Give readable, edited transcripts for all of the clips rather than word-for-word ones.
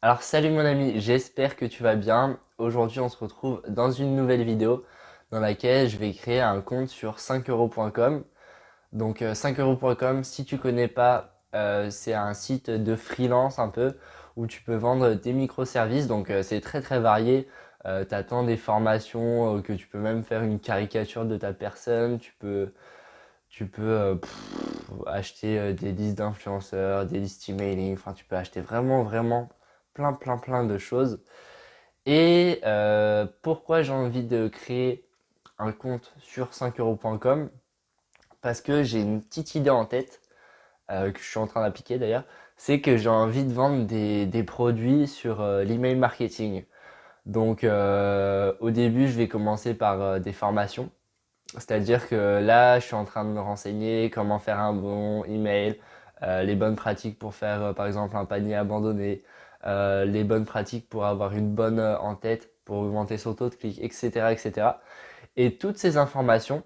Alors salut mon ami, j'espère que tu vas bien. Aujourd'hui on se retrouve dans une nouvelle vidéo dans laquelle je vais créer un compte sur 5euros.com. Donc 5euros.com, si tu connais pas, c'est un site de freelance un peu où tu peux vendre tes microservices. Donc c'est très très varié. Tu as tant des formations que tu peux même faire une caricature de ta personne. Tu peux acheter des listes d'influenceurs, des listes emailing, enfin tu peux acheter vraiment plein de choses. Et pourquoi j'ai envie de créer un compte sur 5euros.com? Parce que j'ai une petite idée en tête, que je suis en train d'appliquer d'ailleurs, c'est que j'ai envie de vendre des produits sur l'email marketing. Donc au début, je vais commencer par des formations. C'est-à-dire que là, je suis en train de me renseigner comment faire un bon email, les bonnes pratiques pour faire par exemple un panier abandonné, les bonnes pratiques pour avoir une bonne en tête, pour augmenter son taux de clic, etc., etc. Et toutes ces informations,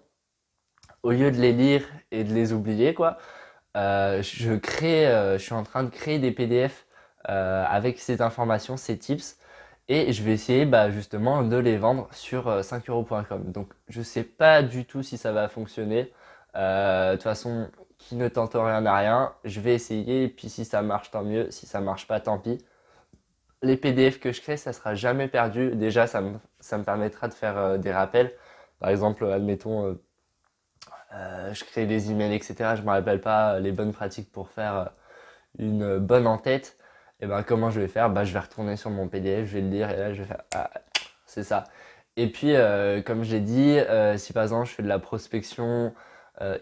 au lieu de les lire et de les oublier, quoi, je suis en train de créer des PDF avec ces informations, ces tips, et je vais essayer justement de les vendre sur 5euros.com. Donc je sais pas du tout si ça va fonctionner. De toute façon, qui ne tente rien n'a rien. Je vais essayer, et puis si ça marche, tant mieux. Si ça marche pas, tant pis. Les PDF que je crée, ça sera jamais perdu. Déjà, ça me permettra de faire des rappels. Par exemple, admettons, je crée des emails, etc. Je me rappelle pas les bonnes pratiques pour faire une bonne en tête. Et ben comment je vais faire? Bah, je vais retourner sur mon PDF, je vais le lire et là je vais faire ah, c'est ça. Et puis comme je l'ai dit, si par exemple je fais de la prospection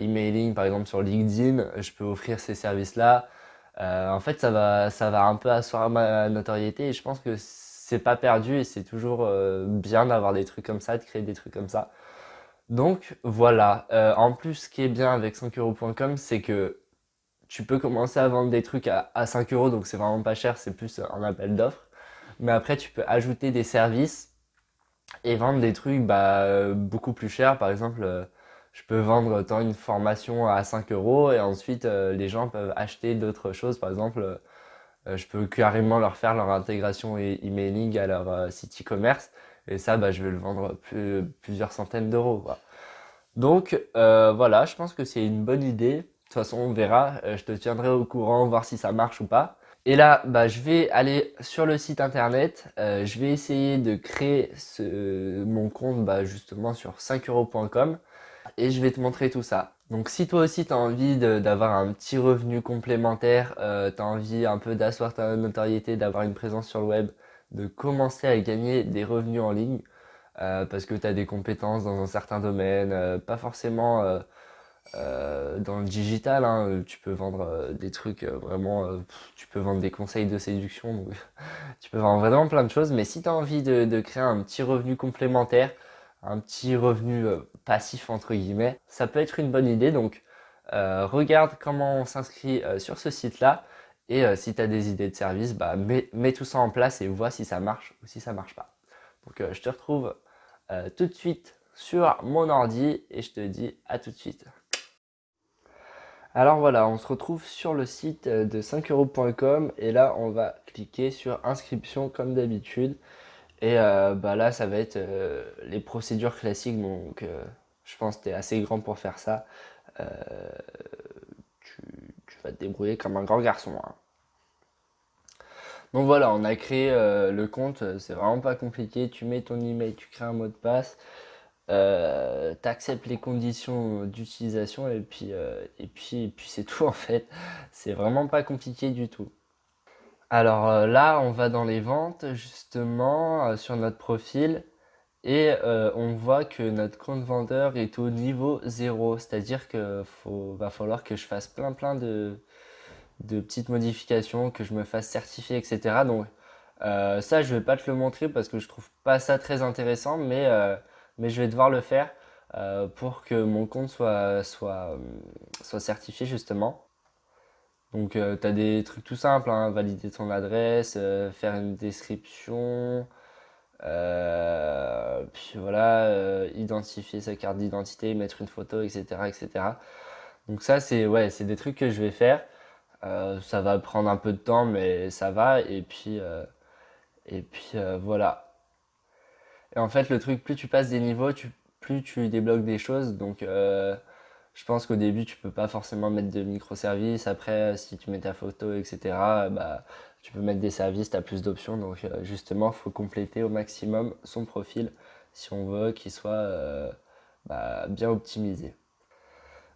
emailing par exemple sur LinkedIn, je peux offrir ces services-là. En fait, ça va un peu asseoir ma notoriété et je pense que c'est pas perdu et c'est toujours bien d'avoir des trucs comme ça, de créer des trucs comme ça. Donc voilà. En plus, ce qui est bien avec 5euros.com, c'est que tu peux commencer à vendre des trucs à 5 euros, donc c'est vraiment pas cher, c'est plus un appel d'offres. Mais après, tu peux ajouter des services et vendre des trucs beaucoup plus chers. Par exemple, je peux vendre tant une formation à 5 euros et ensuite les gens peuvent acheter d'autres choses. Par exemple, je peux carrément leur faire leur intégration et emailing à leur site e-commerce. Et ça, je vais le vendre plusieurs centaines d'euros, quoi. Donc voilà, je pense que c'est une bonne idée. De toute façon, on verra. Je te tiendrai au courant, voir si ça marche ou pas. Et là, je vais aller sur le site internet. Je vais essayer de créer mon compte justement sur 5euros.com et je vais te montrer tout ça. Donc si toi aussi tu as envie d'avoir un petit revenu complémentaire, tu as envie un peu d'asseoir ta notoriété, d'avoir une présence sur le web, de commencer à gagner des revenus en ligne, parce que tu as des compétences dans un certain domaine, pas forcément dans le digital, hein, tu peux vendre des trucs tu peux vendre des conseils de séduction, donc tu peux vendre vraiment plein de choses, mais si tu as envie de créer un petit revenu complémentaire, un petit revenu passif entre guillemets, ça peut être une bonne idée, donc regarde comment on s'inscrit sur ce site-là, et si tu as des idées de service, mets tout ça en place et vois si ça marche ou si ça marche pas. Donc je te retrouve tout de suite sur mon ordi et je te dis à tout de suite. Alors voilà, on se retrouve sur le site de 5euros.com et là on va cliquer sur inscription comme d'habitude. Et là ça va être les procédures classiques, donc je pense que tu es assez grand pour faire ça. Euh, tu, tu vas te débrouiller comme un grand garçon, hein. Donc voilà, on a créé le compte, c'est vraiment pas compliqué. Tu mets ton email, tu crées un mot de passe, tu acceptes les conditions d'utilisation et puis c'est tout en fait. C'est vraiment pas compliqué du tout. Alors là, on va dans les ventes justement sur notre profil et on voit que notre compte vendeur est au niveau 0, c'est-à-dire que va falloir que je fasse plein de petites modifications, que je me fasse certifier, etc. Donc ça, je vais pas te le montrer parce que je trouve pas ça très intéressant, mais je vais devoir le faire pour que mon compte soit certifié justement. Donc tu as des trucs tout simples, hein, valider ton adresse, faire une description, puis voilà, identifier sa carte d'identité, mettre une photo, etc., etc. Donc ça, c'est des trucs que je vais faire. Ça va prendre un peu de temps, mais ça va. Et puis Et puis voilà. Et en fait, le truc, plus tu passes des niveaux, plus tu débloques des choses. Donc, je pense qu'au début, tu peux pas forcément mettre de microservices. Après, si tu mets ta photo, etc., bah, tu peux mettre des services, tu as plus d'options. Donc, justement, il faut compléter au maximum son profil si on veut qu'il soit bah, bien optimisé.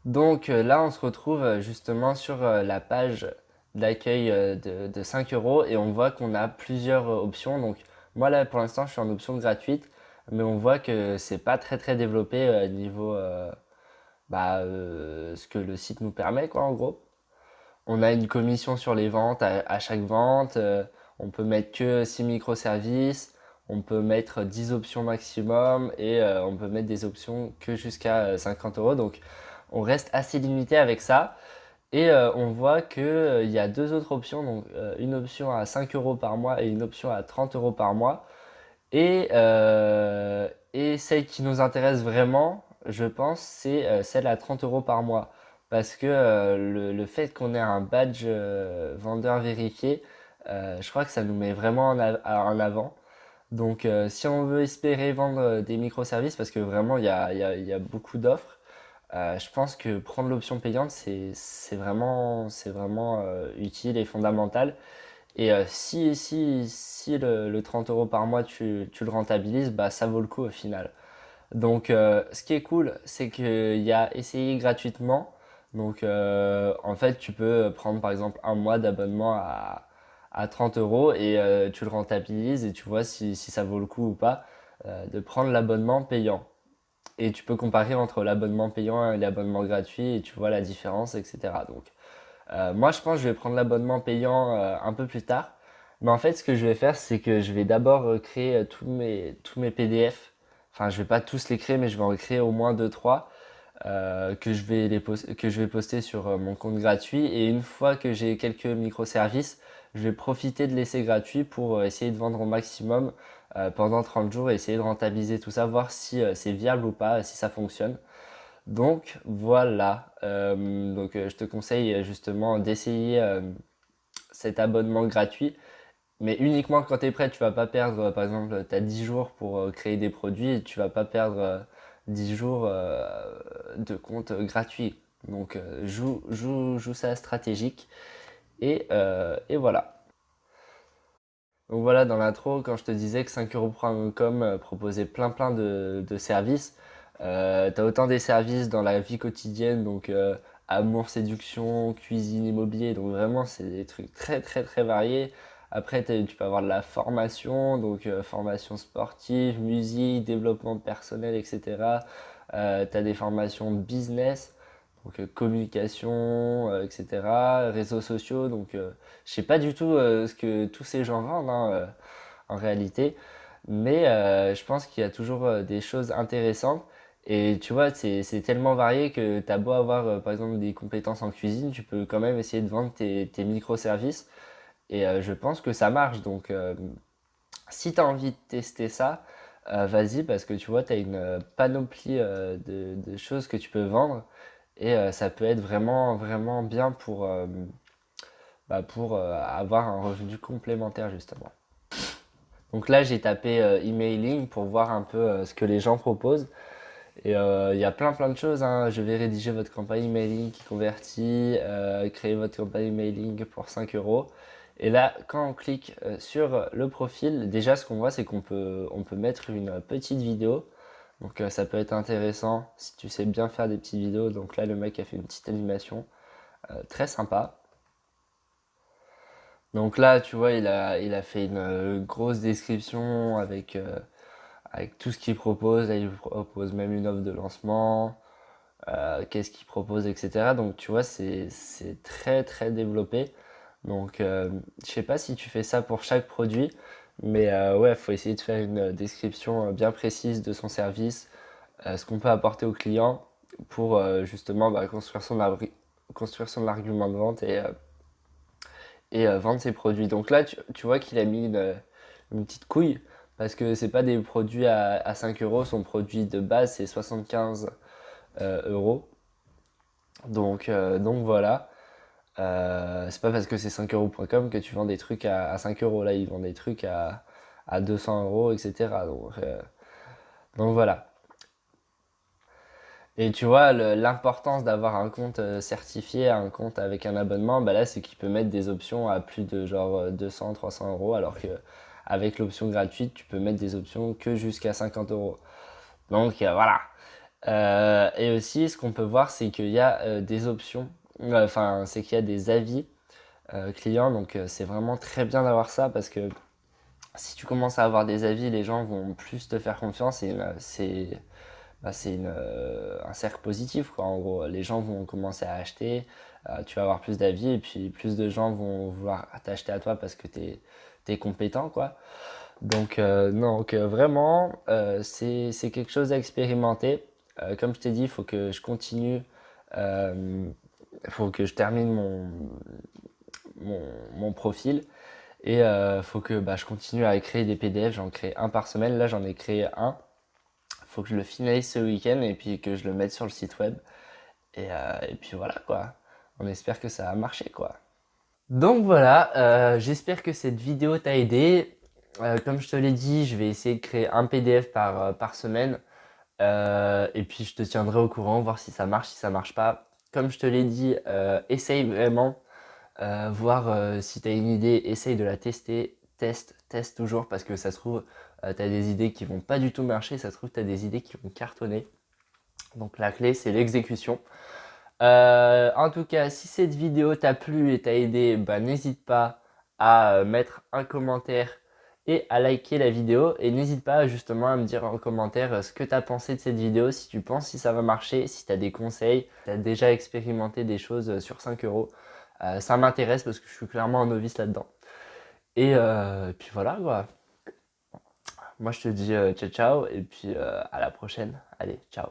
Donc là, on se retrouve justement sur la page d'accueil de 5 euros et on voit qu'on a plusieurs options. Donc moi là, pour l'instant, je suis en option gratuite, mais on voit que c'est pas très très développé niveau ce que le site nous permet, quoi, en gros. On a une commission sur les ventes à chaque vente. On peut mettre que 6 microservices. On peut mettre 10 options maximum et on peut mettre des options que jusqu'à 50 euros. Donc on reste assez limité avec ça. Et on voit qu'il y a deux autres options. Donc une option à 5 euros par mois et une option à 30 euros par mois. Et celle qui nous intéresse vraiment, je pense, c'est celle à 30 euros par mois. Parce que le fait qu'on ait un badge vendeur vérifié, je crois que ça nous met vraiment en avant. Donc si on veut espérer vendre des microservices, parce que vraiment il y a beaucoup d'offres, je pense que prendre l'option payante, c'est vraiment utile et fondamental. Et si le 30 euros par mois, tu le rentabilises, bah, ça vaut le coup au final. Donc, ce qui est cool, c'est qu'il y a essayé gratuitement. Donc, en fait, tu peux prendre par exemple un mois d'abonnement à 30 euros et tu le rentabilises et tu vois si ça vaut le coup ou pas de prendre l'abonnement payant. Et tu peux comparer entre l'abonnement payant et l'abonnement gratuit et tu vois la différence, etc. Donc, moi, je pense que je vais prendre l'abonnement payant un peu plus tard. Mais en fait, ce que je vais faire, c'est que je vais d'abord créer tous mes PDF. Enfin, je vais pas tous les créer, mais je vais en créer au moins deux trois que je vais poster sur mon compte gratuit. Et une fois que j'ai quelques microservices, je vais profiter de l'essai gratuit pour essayer de vendre au maximum pendant 30 jours et essayer de rentabiliser tout ça, voir si c'est viable ou pas, si ça fonctionne. Donc voilà, je te conseille justement d'essayer cet abonnement gratuit, mais uniquement quand tu es prêt, tu vas pas perdre, par exemple, tu as 10 jours pour créer des produits et tu vas pas perdre 10 jours de compte gratuit. Donc joue ça stratégique et voilà. Donc voilà, dans l'intro, quand je te disais que 5euros.com proposait plein de services, tu as autant des services dans la vie quotidienne, donc amour, séduction, cuisine, immobilier, donc vraiment c'est des trucs très variés. Après, tu peux avoir de la formation, donc formation sportive, musique, développement personnel, etc. Tu as des formations business, donc communication, etc. Réseaux sociaux, donc je sais pas du tout ce que tous ces gens vendent hein, en réalité, mais je pense qu'il y a toujours des choses intéressantes. Et tu vois, c'est tellement varié que tu as beau avoir par exemple des compétences en cuisine, tu peux quand même essayer de vendre tes microservices. Et je pense que ça marche. Donc si tu as envie de tester ça, vas-y parce que tu vois, tu as une panoplie de choses que tu peux vendre. Et ça peut être vraiment bien pour avoir un revenu complémentaire justement. Donc là, j'ai tapé emailing pour voir un peu ce que les gens proposent. Et il y a plein de choses, hein. Je vais rédiger votre campagne emailing qui convertit, créer votre campagne emailing pour 5 euros. Et là, quand on clique sur le profil, déjà ce qu'on voit, c'est on peut mettre une petite vidéo. Donc ça peut être intéressant si tu sais bien faire des petites vidéos. Donc là, le mec a fait une petite animation très sympa. Donc là, tu vois, il a fait une grosse description avec tout ce qu'il propose. Là, il propose même une offre de lancement, qu'est-ce qu'il propose, etc. Donc tu vois, c'est très développé. Donc je sais pas si tu fais ça pour chaque produit, mais ouais, il faut essayer de faire une description bien précise de son service, ce qu'on peut apporter au client pour justement construire son argument de vente et vendre ses produits. Donc là, tu vois qu'il a mis une petite couille parce que c'est pas des produits à 5 euros, son produit de base c'est 75 euros. Donc voilà, c'est pas parce que c'est 5euros.com que tu vends des trucs à 5 euros. Là, ils vendent des trucs à 200 euros, etc. Donc voilà. Et tu vois, l'importance d'avoir un compte certifié, un compte avec un abonnement, bah là, c'est qu'il peut mettre des options à plus de genre 200, 300 euros, alors que avec l'option gratuite, tu peux mettre des options que jusqu'à 50 euros. Donc voilà. Et aussi, ce qu'on peut voir, c'est qu'il y a des options, enfin, c'est qu'il y a des avis clients, donc c'est vraiment très bien d'avoir ça parce que si tu commences à avoir des avis, les gens vont plus te faire confiance et c'est un cercle positif, quoi. En gros, les gens vont commencer à acheter, tu vas avoir plus d'avis et puis plus de gens vont vouloir t'acheter à toi parce que t'es compétent, quoi. Donc vraiment, c'est quelque chose à expérimenter. Comme je t'ai dit, il faut que je continue, il faut que je termine mon profil et il faut que bah, je continue à créer des PDF. J'en crée un par semaine. Là, j'en ai créé un. Il faut que je le finalise ce week-end et puis que je le mette sur le site web. Et puis voilà quoi. On espère que ça a marché quoi. Donc voilà, j'espère que cette vidéo t'a aidé. Comme je te l'ai dit, je vais essayer de créer un PDF par semaine. Et puis je te tiendrai au courant, voir si ça marche, si ça marche pas. Comme je te l'ai dit, essaye vraiment, voir si tu as une idée, essaye de la tester, teste toujours parce que ça se trouve, tu as des idées qui vont pas du tout marcher, ça se trouve, tu as des idées qui vont cartonner. Donc la clé, c'est l'exécution. En tout cas, si cette vidéo t'a plu et t'a aidé, bah, n'hésite pas à mettre un commentaire et à liker la vidéo. Et n'hésite pas justement à me dire en commentaire ce que tu as pensé de cette vidéo, si tu penses si ça va marcher, si tu as des conseils, tu as déjà expérimenté des choses sur 5 euros. Ça m'intéresse parce que je suis clairement un novice là-dedans. Et puis voilà quoi. Moi je te dis ciao ciao et puis à la prochaine. Allez, ciao.